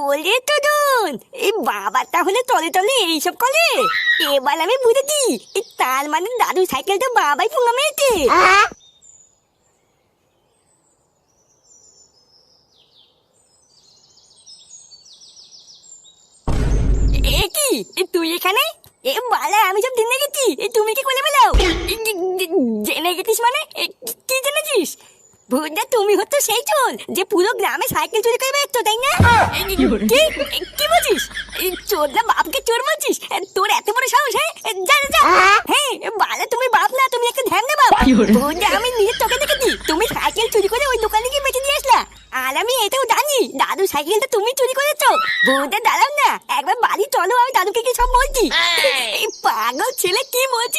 ওরে তোদন, এই বাবা তাহলে তলে তলে এইসব করে। এবার আমি বুঝেছি, তার মানে দাদু সাইকেলটা বাবাই পুঙ্গা মেরেছে। এ কি, তুই এখানে? এ বালা, আমি সব জেনে গেছি। তুমি কি করে বেলাও? জেনে গেছিস মানে? কি জেনেছিস? ভুদা, তুমি হচ্ছে সেই চোর যে পুরো গ্রামে সাইকেল চুরি করে বেড়াচ্ছ, তাই না? কি বলছিস? চোর না বাপকে চোর বলছিস? তোর এত বড় সাহস? হ্যাঁ, যা যা যা। হ্যাঁ বালা, তুমি বাপ না, তুমি একটা ধ্যান না বাপ। ভুদা, আমি নিজের চোখে দেখেছি তুমি সাইকেল চুরি করে ওই দোকানে গিয়ে বেঁচে দিয়ে আসলা। আর আমি এটাও জানি দাদু সাইকেলটা তুমি চুরি করেছো। ভুদা দাঁড়াও না, একবার বাড়ি চলো, আমি দাদুকে কি সব বলছি। এই পাগল ছেলে কি বলছি।